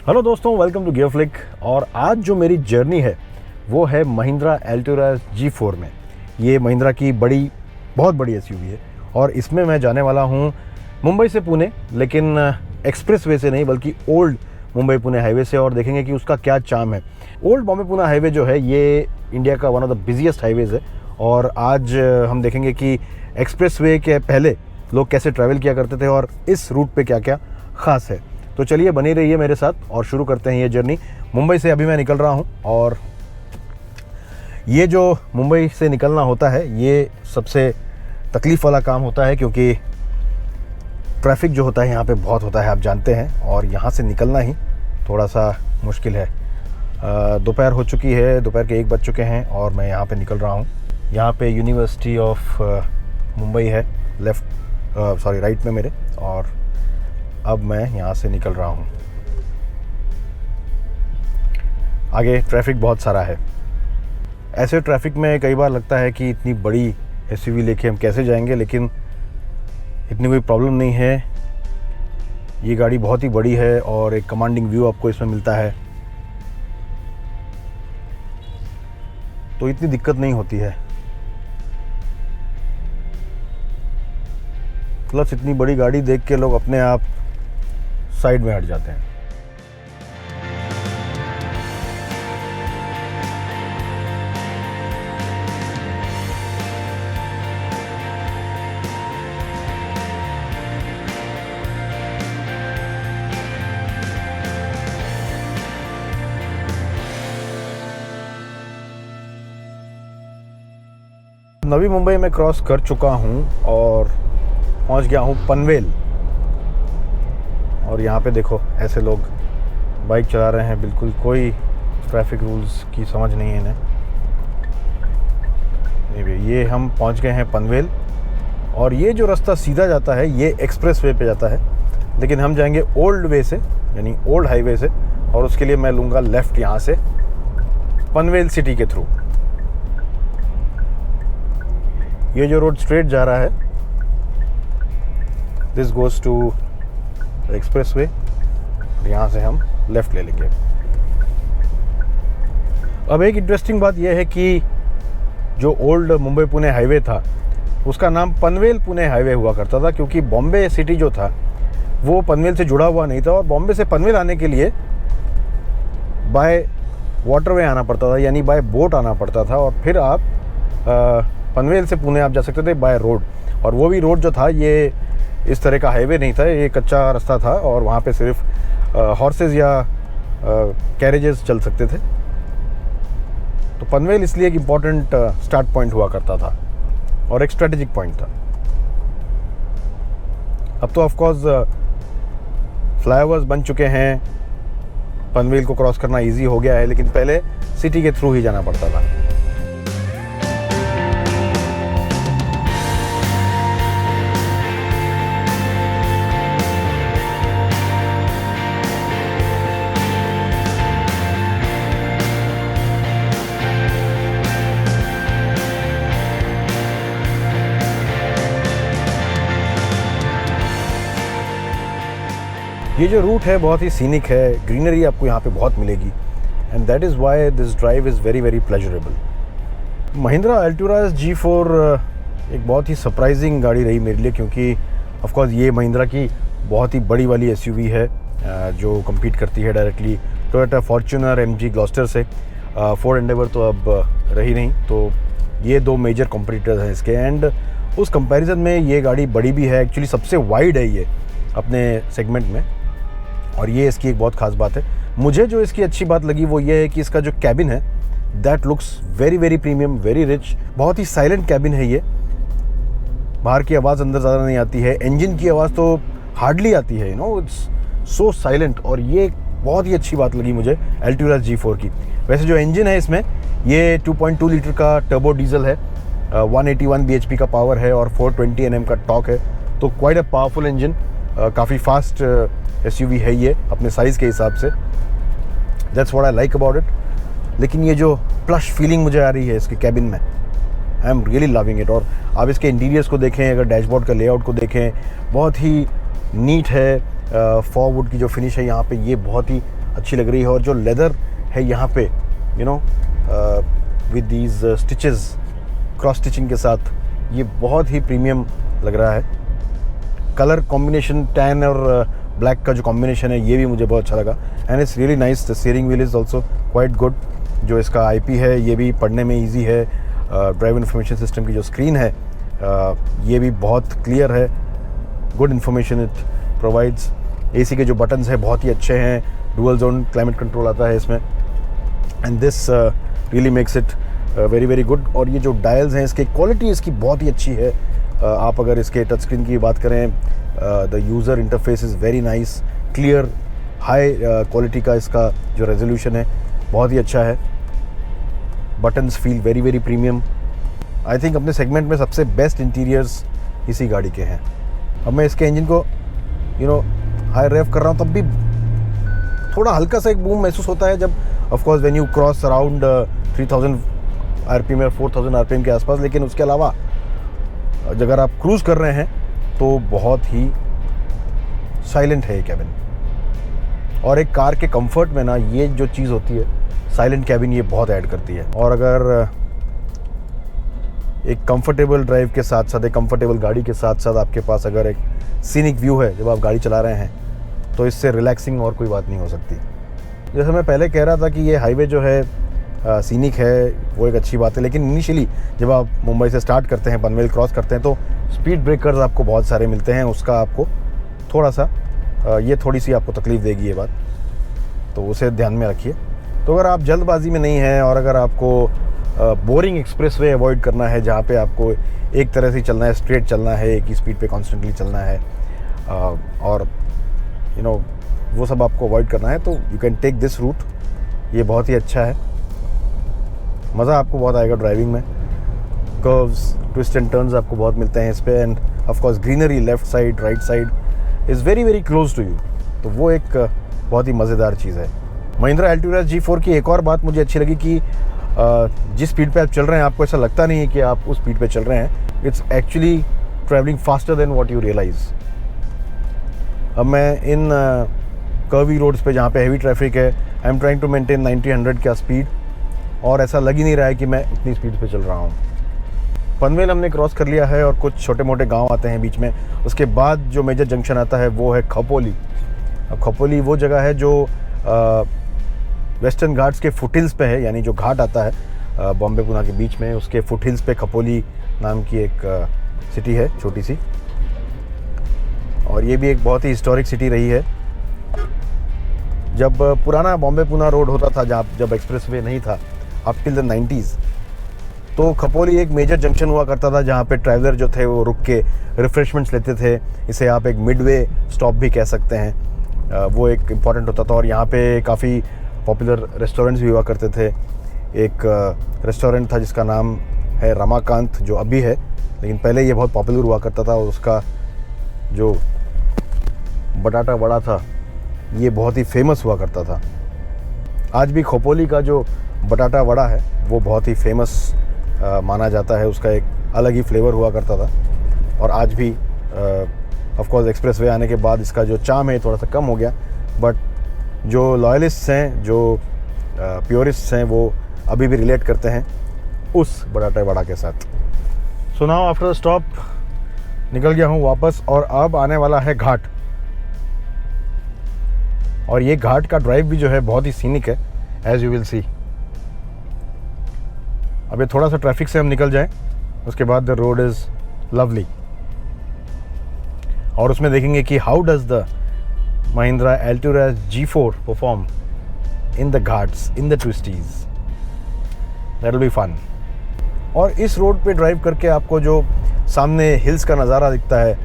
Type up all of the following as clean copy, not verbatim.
Hello दोस्तों, welcome to gear flick. और आज जो मेरी जर्नी है वो है महिंद्रा अल्टुरा G4 में। ये महिंद्रा की बहुत बड़ी एसयूवी है और इसमें मैं जाने वाला हूँ मुंबई से पुणे, लेकिन एक्सप्रेस वे से नहीं बल्कि ओल्ड मुंबई पुणे हाईवे से, और देखेंगे कि उसका क्या चार्म है। ओल्ड बॉम्बे पुणे हाईवे जो है ये इंडिया का one of the busiest highways है और आज हम देखेंगे कि एक्सप्रेस वे के पहले लोग कैसे ट्रैवल किया करते थे और इस रूट पे क्या क्या ख़ास है। तो चलिए बने रहिए मेरे साथ और शुरू करते हैं ये जर्नी। मुंबई से अभी मैं निकल रहा हूँ और ये जो मुंबई से निकलना होता है ये सबसे तकलीफ़ वाला काम होता है, क्योंकि ट्रैफिक जो होता है यहाँ पे बहुत होता है, आप जानते हैं, और यहाँ से निकलना ही थोड़ा सा मुश्किल है। दोपहर हो चुकी है, दोपहर के 1 बज चुके हैं और मैं यहाँ पे निकल रहा हूँ। यहाँ पे यूनिवर्सिटी ऑफ मुंबई है राइट में मेरे, और अब मैं यहाँ से निकल रहा हूँ। आगे ट्रैफिक बहुत सारा है। ऐसे ट्रैफिक में कई बार लगता है कि इतनी बड़ी एसयूवी लेके हम कैसे जाएंगे, लेकिन इतनी कोई प्रॉब्लम नहीं है। ये गाड़ी बहुत ही बड़ी है और एक कमांडिंग व्यू आपको इसमें मिलता है, तो इतनी दिक्कत नहीं होती है। प्लस इतनी बड़ी गाड़ी देख के लोग अपने आप साइड में हट जाते हैं। नवी मुंबई में क्रॉस कर चुका हूं और पहुंच गया हूं पनवेल। और यहाँ पे देखो ऐसे लोग बाइक चला रहे हैं, बिल्कुल कोई ट्रैफिक रूल्स की समझ नहीं है इन्हें। ये हम पहुँच गए हैं पनवेल और ये जो रास्ता सीधा जाता है ये एक्सप्रेस वे पे जाता है, लेकिन हम जाएंगे ओल्ड वे से, यानी ओल्ड हाईवे से, और उसके लिए मैं लूँगा लेफ़्ट यहाँ से पनवेल सिटी के थ्रू। ये जो रोड स्ट्रेट जा रहा है this goes to expressway, यहाँ से हम लेफ़्ट ले लेंगे। अब एक इंटरेस्टिंग बात यह है कि जो ओल्ड मुंबई पुणे हाईवे था उसका नाम पनवेल पुणे हाईवे हुआ करता था, क्योंकि बॉम्बे सिटी जो था वो पनवेल से जुड़ा हुआ नहीं था और बॉम्बे से पनवेल आने के लिए बाय वाटरवे आना पड़ता था, यानी बाय बोट आना पड़ता था, और फिर आप पनवेल से पुणे आप जा सकते थे बाय रोड। और वो भी रोड जो था ये इस तरह का हाईवे नहीं था, ये कच्चा रास्ता था और वहाँ पे सिर्फ हॉर्सेस या कैरेजेस चल सकते थे। तो पनवेल इसलिए एक इम्पॉर्टेंट स्टार्ट पॉइंट हुआ करता था और एक स्ट्रेटेजिक पॉइंट था। अब तो ऑफकोर्स फ्लाईओवर्स बन चुके हैं, पनवेल को क्रॉस करना इजी हो गया है, लेकिन पहले सिटी के थ्रू ही जाना पड़ता था। ये जो रूट है बहुत ही सीनिक है, ग्रीनरी आपको यहाँ पे बहुत मिलेगी, and that is why this drive is very very pleasurable. Mahindra Alturas G4 एक बहुत ही सरप्राइजिंग गाड़ी रही मेरे लिए, क्योंकि ऑफ कोर्स ये महिंद्रा की बहुत ही बड़ी वाली एसयूवी है जो compete करती है directly Toyota Fortuner MG Gloster से। फोर्ड एंडेवर तो अब रही नहीं, तो ये 2 मेजर कॉम्पिटिटर्स हैं इसके, एंड उस कंपैरिजन में ये गाड़ी बड़ी भी है। एक्चुअली सबसे वाइड है ये अपने सेगमेंट में, और ये इसकी एक बहुत ख़ास बात है। मुझे जो इसकी अच्छी बात लगी वो ये है कि इसका जो कैबिन है that looks very very premium, very rich. बहुत ही साइलेंट कैबिन है ये, बाहर की आवाज़ अंदर ज़्यादा नहीं आती है, इंजन की आवाज़ तो हार्डली आती है, इट्स सो साइलेंट। और ये बहुत ही अच्छी बात लगी मुझे अल्टुरा G4 की। वैसे जो इंजन है इसमें ये 2.2 लीटर का टर्बो डीजल है, 181 bhp का पावर है और 420 Nm का टॉर्क है, तो क्वाइट अ पावरफुल इंजन। काफ़ी फास्ट एसयूवी है ये अपने साइज़ के हिसाब से, that's what I like about it. लेकिन ये जो प्लश फीलिंग मुझे आ रही है इसके कैबिन में, आई एम रियली लविंग इट। और आप इसके इंटीरियर्स को देखें, अगर डैशबोर्ड का लेआउट को देखें, बहुत ही नीट है। फॉरवुड की जो फिनिश है यहाँ पे, ये बहुत ही अच्छी लग रही है। और जो लेदर है यहाँ पे you know with these stitches, cross stitching के साथ, ये बहुत ही प्रीमियम लग रहा है। कलर कॉम्बिनेशन टैन और ब्लैक का जो कॉम्बिनेशन है ये भी मुझे बहुत अच्छा लगा and it's really nice. The steering wheel is also quite good. जो इसका आईपी है ये भी पढ़ने में इजी है। ड्राइव इन्फॉर्मेशन सिस्टम की जो स्क्रीन है ये भी बहुत क्लियर है। Good information it provides. AC के जो बटन्स हैं बहुत ही अच्छे हैं। डुअल जोन क्लाइमेट कंट्रोल आता है इसमें and this really makes it very very good. और ये जो डायल्स हैं इसकी क्वालिटी इसकी बहुत ही अच्छी है। आप अगर इसके टच स्क्रीन की बात करें, the user interface is very nice, clear, high quality का इसका जो रेजोल्यूशन है बहुत ही अच्छा है। Buttons feel very very premium. I think अपने सेगमेंट में सबसे बेस्ट इंटीरियर्स इसी गाड़ी के हैं। अब मैं इसके इंजन को हाई रेव कर रहा हूँ तब भी थोड़ा हल्का सा एक बूम महसूस होता है जब of course when you cross around 3000 RPM या 4000 आरपीएम के आसपास। लेकिन उसके अलावा अगर आप क्रूज़ कर रहे हैं तो बहुत ही साइलेंट है ये कैबिन। और एक कार के कंफर्ट में ना ये जो चीज़ होती है साइलेंट कैबिन ये बहुत ऐड करती है। और अगर एक कंफर्टेबल ड्राइव के साथ साथ, एक कंफर्टेबल गाड़ी के साथ साथ आपके पास अगर एक सीनिक व्यू है जब आप गाड़ी चला रहे हैं तो इससे रिलैक्सिंग और कोई बात नहीं हो सकती। जैसे मैं पहले कह रहा था कि ये हाईवे जो है सीनिक है वो एक अच्छी बात है। लेकिन इनिशियली जब आप मुंबई से स्टार्ट करते हैं, पनवेल क्रॉस करते हैं तो स्पीड ब्रेकर्स आपको बहुत सारे मिलते हैं। उसका आपको थोड़ा सा ये थोड़ी सी आपको तकलीफ़ देगी ये बात, तो उसे ध्यान में रखिए। तो अगर आप जल्दबाजी में नहीं हैं और अगर आपको बोरिंग एक्सप्रेसवे अवॉइड करना है जहाँ पे आपको एक तरह से चलना है, स्ट्रेट चलना है, एक ही स्पीड पे कॉन्स्टेंटली चलना है और वो सब आपको अवॉइड करना है, तो you can take this route. ये बहुत ही अच्छा है, मज़ा आपको बहुत आएगा ड्राइविंग में। कर्व्स, ट्विस्ट एंड टर्न्स आपको बहुत मिलते हैं इस पे and of course greenery left side right side is very very close to you, तो वो एक बहुत ही मज़ेदार चीज़ है। महिंद्रा एल्टुरास G4 की एक और बात मुझे अच्छी लगी कि जिस स्पीड पे आप चल रहे हैं आपको ऐसा लगता नहीं है कि आप उस स्पीड पे चल रहे हैं। It's actually travelling faster than what you realise. अब मैं इन कर्वी रोड्स पे जहाँ पे हैवी ट्रैफिक है I am trying to maintain 90-100 का स्पीड और ऐसा लग ही नहीं रहा है कि मैं इतनी स्पीड पे चल रहा हूँ। पनवेल हमने क्रॉस कर लिया है और कुछ छोटे मोटे गांव आते हैं बीच में। उसके बाद जो मेजर जंक्शन आता है वो है खपोली। अब खपोली वो जगह है जो वेस्टर्न घाट्स के फुटहिल्स पे है, यानी जो घाट आता है बॉम्बे पुणे के बीच में, उसके फुटहिल्स पे खपोली नाम की एक सिटी है छोटी सी। और ये भी एक बहुत ही हिस्टोरिक सिटी रही है। जब पुराना बॉम्बे पुणे रोड होता था जब एक्सप्रेसवे नहीं था अप टिल द 90s, तो खपोली एक मेजर जंक्शन हुआ करता था जहाँ पे ट्रैवलर जो थे वो रुक के रिफ़्रेशमेंट्स लेते थे। इसे आप एक मिडवे स्टॉप भी कह सकते हैं। वो एक इम्पॉर्टेंट होता था और यहाँ पे काफ़ी पॉपुलर रेस्टोरेंट्स भी हुआ करते थे। एक रेस्टोरेंट था जिसका नाम है रमाकांत, जो अभी है, लेकिन पहले ये बहुत पॉपुलर हुआ करता था और उसका जो बटाटा वड़ा था ये बहुत ही फेमस हुआ करता था। आज भी खोपोली का जो बटाटा वड़ा है वो बहुत ही फेमस माना जाता है। उसका एक अलग ही फ्लेवर हुआ करता था और आज भी ऑफ कोर्स एक्सप्रेसवे आने के बाद इसका जो चार्म है थोड़ा सा कम हो गया, बट जो लॉयलिस्ट्स हैं, जो प्योरिस्ट्स हैं, वो अभी भी रिलेट करते हैं उस बटाटा वड़ा के साथ। सो नाउ आफ्टर स्टॉप निकल गया हूँ वापस और अब आने वाला है घाट। और ये घाट का ड्राइव भी जो है बहुत ही सीनिक है, एज यू विल सी। अब ये थोड़ा सा ट्रैफिक से हम निकल जाएं, उसके बाद द रोड इज़ लवली और उसमें देखेंगे कि how does the Mahindra Alturas G4 perform in the ghats, in the twisties. That will be fun. और इस रोड पे ड्राइव करके आपको जो सामने हिल्स का नज़ारा दिखता है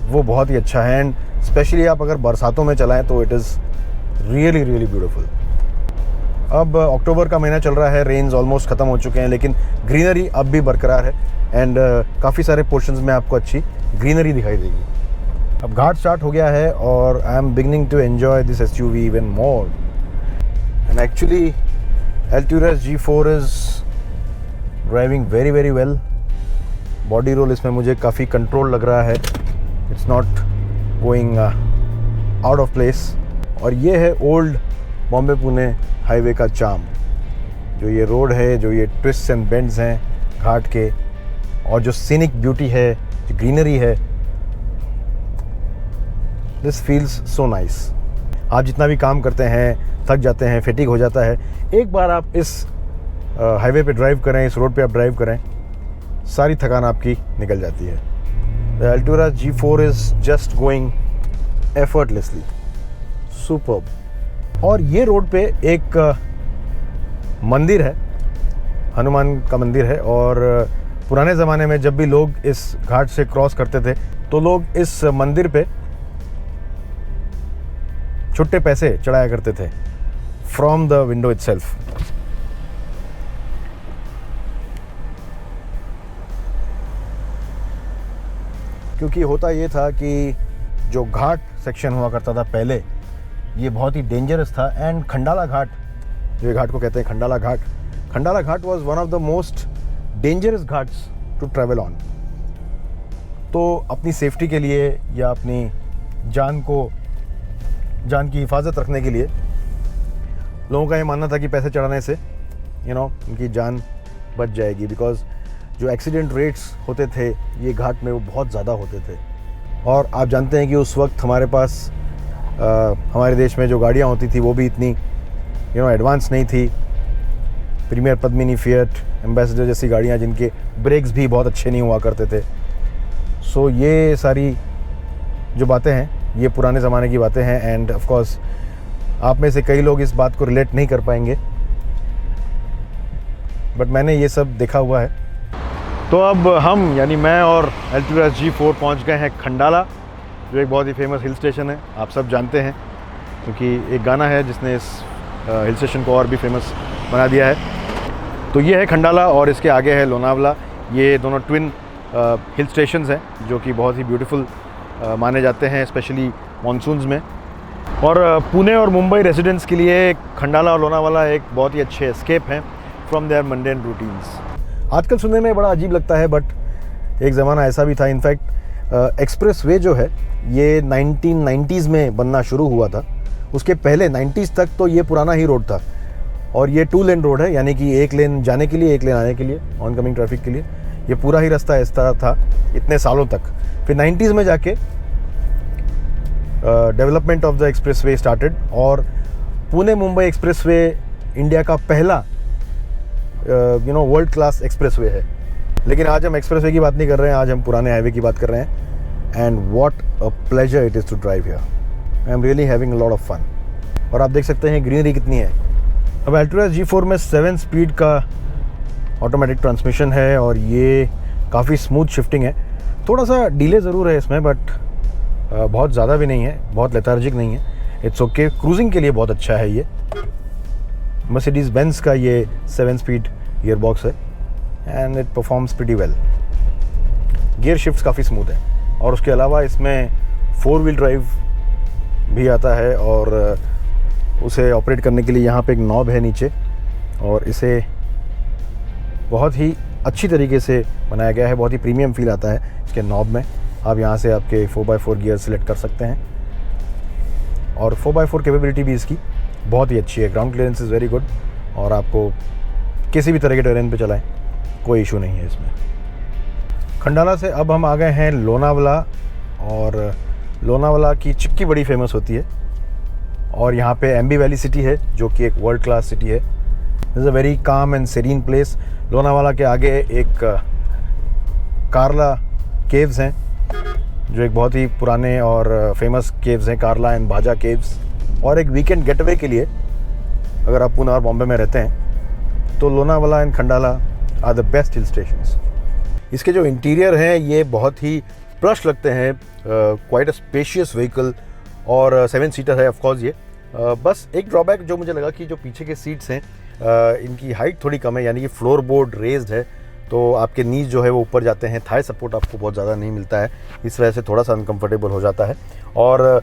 वो बहुत ही अच्छा है एंड स्पेशली आप अगर बरसातों में चलाएं तो it is really really beautiful. अब अक्टूबर का महीना चल रहा है, रेन्स ऑलमोस्ट ख़त्म हो चुके हैं, लेकिन ग्रीनरी अब भी बरकरार है एंड काफ़ी सारे पोर्शंस में आपको अच्छी ग्रीनरी दिखाई देगी। अब घाट स्टार्ट हो गया है और I am beginning to enjoy this SUV even more and actually Alturas G4 is driving very very well. Body roll इसमें मुझे काफ़ी कंट्रोल लग रहा है। It's not going out of place और ये है ओल्ड बॉम्बे पुणे हाईवे का चार्म। जो ये रोड है, जो ये ट्विस्ट एंड बेंड्स हैं घाट के, और जो सीनिक ब्यूटी है, जो ग्रीनरी है, दिस फील्स सो नाइस। आप जितना भी काम करते हैं, थक जाते हैं, फैटिग हो जाता है, एक बार आप इस हाईवे पे ड्राइव करें, इस रोड पे आप ड्राइव करें, सारी थकान आपकी निकल जाती है। The Altura G4 is just going effortlessly, superb. और ये रोड पे एक मंदिर है, हनुमान का मंदिर है, और पुराने ज़माने में जब भी लोग इस घाट से क्रॉस करते थे तो लोग इस मंदिर पे छुट्टे पैसे चढ़ाया करते थे फ्रॉम द विंडो इटसेल्फ। क्योंकि होता ये था कि जो घाट सेक्शन हुआ करता था पहले, ये बहुत ही डेंजरस था। एंड खंडाला घाट, जो घाट को कहते हैं Khandala Ghat, Khandala Ghat was one of the most dangerous ghats to travel on. तो अपनी सेफ्टी के लिए या अपनी जान की हिफाजत रखने के लिए लोगों का ये मानना था कि पैसे चढ़ाने से उनकी जान बच जाएगी, बिकॉज जो एक्सीडेंट रेट्स होते थे ये घाट में वो बहुत ज़्यादा होते थे। और आप जानते हैं कि उस वक्त हमारे पास हमारे देश में जो गाड़ियाँ होती थी वो भी इतनी एडवांस नहीं थी। प्रीमियर, पद्मिनी, फिएट, एम्बेसडर जैसी गाड़ियाँ जिनके ब्रेक्स भी बहुत अच्छे नहीं हुआ करते थे। सो ये सारी जो बातें हैं ये पुराने ज़माने की बातें हैं। एंड ऑफ कोर्स आप में से कई लोग इस बात को रिलेट नहीं कर पाएंगे, बट मैंने ये सब देखा हुआ है। तो अब हम यानी मैं और Altura G4 पहुंच गए हैं खंडाला, जो एक बहुत ही फेमस हिल स्टेशन है, आप सब जानते हैं, क्योंकि एक गाना है जिसने इस हिल स्टेशन को और भी फेमस बना दिया है। तो ये है खंडाला और इसके आगे है लोनावला। ये दोनों ट्विन हिल स्टेशंस हैं जो कि बहुत ही ब्यूटीफुल माने जाते हैं, स्पेशली मानसून्स में। और पुणे और मुंबई रेजिडेंट्स के लिए खंडाला और लोनावाला एक बहुत ही अच्छे एस्केप हैं फ्रॉम देयर मंडेन रूटीन्स। आजकल सुनने में बड़ा अजीब लगता है, बट एक ज़माना ऐसा भी था। इनफैक्ट एक्सप्रेस वे जो है ये 1990s में बनना शुरू हुआ था। उसके पहले 90s तक तो ये पुराना ही रोड था, और ये 2 लेन रोड है, यानी कि 1 लेन जाने के लिए, 1 लेन आने के लिए, ऑन कमिंग ट्रैफिक के लिए। ये पूरा ही रास्ता इस तरह था इतने सालों तक। फिर 90s में जाके development of the expressway started, और Pune Mumbai expressway India का पहला वर्ल्ड क्लास एक्सप्रेस वे है। लेकिन आज हम एक्सप्रेस वे की बात नहीं कर रहे हैं, आज हम पुराने हाईवे की बात कर रहे हैं। And what a pleasure it is to drive here. I am really having a lot of fun. और आप देख सकते हैं ग्रीनरी कितनी है। अब Altura G4 में 7 स्पीड का ऑटोमेटिक ट्रांसमिशन है, और ये काफ़ी स्मूथ शिफ्टिंग है। थोड़ा सा डीले ज़रूर है इसमें, बट बहुत ज़्यादा भी नहीं है, बहुत लेथार्जिक नहीं है। इट्स ओके, क्रूजिंग के लिए बहुत अच्छा है ये। मर्सिडीज़ बेंज का ये 7 स्पीड गियर बॉक्स है, and it performs pretty well. Gear shifts काफ़ी स्मूथ है, और उसके अलावा इसमें 4 व्हील ड्राइव भी आता है, और उसे ऑपरेट करने के लिए यहाँ पे एक नॉब है नीचे, और इसे बहुत ही अच्छी तरीके से बनाया गया है। बहुत ही प्रीमियम फील आता है इसके नॉब में। आप यहाँ से आपके 4x4 गियर सेलेक्ट कर सकते हैं, और 4x4 कैपेबिलिटी भी इसकी बहुत ही अच्छी है। Ground clearance is very good, और आपको किसी भी तरह के टेरेन पे चलाएं कोई इशू नहीं है इसमें। खंडाला से अब हम आ गए हैं लोनावला, और लोनावला की चिक्की बड़ी फेमस होती है, और यहाँ पे एम्बी वैली सिटी है जो कि एक वर्ल्ड क्लास सिटी है। Is a very calm and serine place. Lonavala के आगे एक कार्ला केव्स हैं, जो एक बहुत ही पुराने और फेमस केव्स हैं, कार्ला एंड भाजा केव्स। और एक वीकेंड गेटवे के लिए अगर आप पुणे और बॉम्बे में रहते हैं तो Lonavala and Khandala are the best hill stations. इसके जो इंटीरियर हैं ये बहुत ही प्लश लगते हैं, क्वाइट अ स्पेशियस व्हीकल, और 7 सीटर है ऑफकोर्स ये। बस एक ड्रॉबैक जो मुझे लगा कि जो पीछे के सीट्स हैं इनकी हाइट थोड़ी कम है, यानी कि फ्लोर बोर्ड रेज्ड है, तो आपके नीज जो है वो ऊपर जाते हैं, थाई सपोर्ट आपको बहुत ज़्यादा नहीं मिलता है, इस वजह से थोड़ा सा अनकंफर्टेबल हो जाता है। और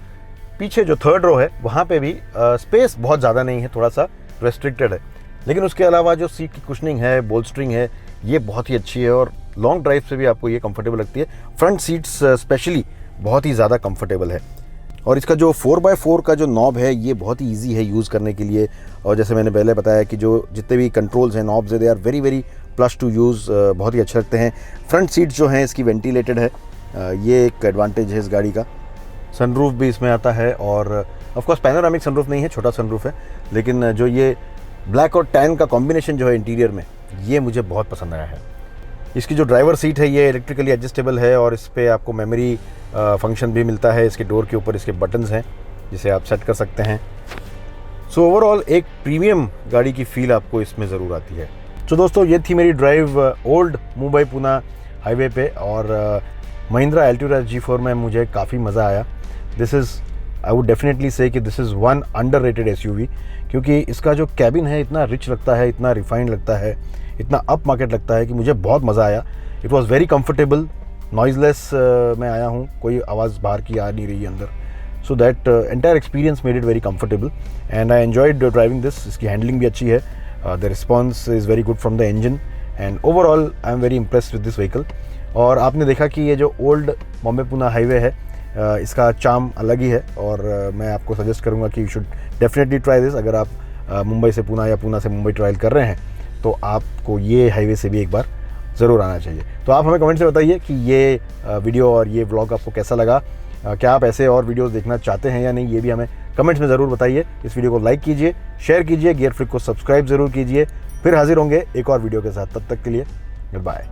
पीछे जो 3rd रो है वहाँ पे भी स्पेस बहुत ज़्यादा नहीं है, थोड़ा सा रेस्ट्रिक्टेड है। लेकिन उसके अलावा जो सीट की कुशनिंग है, बोल्स्टरिंग है, ये बहुत ही अच्छी है, और लॉन्ग ड्राइव से भी आपको ये कंफर्टेबल लगती है। फ्रंट सीट्स स्पेशली बहुत ही ज़्यादा कंफर्टेबल है। और इसका जो 4x4 का जो नॉब है ये बहुत ही ईजी है यूज़ करने के लिए। और जैसे मैंने पहले बताया कि जो जितने भी कंट्रोल्स हैं, नॉब्स है, they are very very plus to use, बहुत ही अच्छे लगते हैं। फ्रंट सीट जो हैं इसकी वेंटिलेटेड है, ये एक एडवांटेज है इस गाड़ी का। सनरूफ भी इसमें आता है और ऑफ कोर्स पैनोरामिक सनरूफ नहीं है, छोटा सनरूफ है, लेकिन जो ये ब्लैक और टैन का कॉम्बिनेशन जो है इंटीरियर में, ये मुझे बहुत पसंद आया है। इसकी जो ड्राइवर सीट है ये इलेक्ट्रिकली एडजस्टेबल है और इस पर आपको मेमोरी फंक्शन भी मिलता है। इसके डोर के ऊपर इसके बटन्स हैं जिसे आप सेट कर सकते हैं। सो ओवरऑल एक प्रीमियम गाड़ी की फील आपको इसमें ज़रूर आती है। तो दोस्तों ये थी मेरी drive old Mumbai Pune highway पे, और महिंद्रा एल्टुरा G4 में मुझे काफ़ी मज़ा आया। This is, I would definitely से कि this is one underrated SUV, क्योंकि इसका जो कैबिन है इतना रिच लगता है, इतना रिफाइंड लगता है, इतना अप मार्केट लगता है कि मुझे बहुत मज़ा आया। It was very comfortable, noiseless मैं आया हूँ, कोई आवाज़ बाहर की आ नहीं रही अंदर। So that entire experience made it very comfortable and I enjoyed driving this. इसकी हैंडलिंग भी अच्छी है, the response is very good from the engine and overall I am very impressed with this vehicle. और आपने देखा कि ये जो ओल्ड बॉम्बे पुणे हाईवे है, इसका चार्म अलग ही है और मैं आपको सजेस्ट करूँगा कि you should definitely try this. अगर आप मुंबई से पुणे या पुणे से मुंबई ट्रायल कर रहे हैं तो आपको ये हाईवे से भी एक बार ज़रूर आना चाहिए। तो आप हमें कमेंट से बताइए कि ये वीडियो और ये व्लॉग आपको कैसा लगा। क्या आप ऐसे और वीडियोस देखना चाहते हैं या नहीं, ये भी हमें कमेंट्स में ज़रूर बताइए। इस वीडियो को लाइक कीजिए, शेयर कीजिए, गियर फ्रीक को सब्सक्राइब ज़रूर कीजिए। फिर हाजिर होंगे एक और वीडियो के साथ, तब तक के लिए गुड बाय।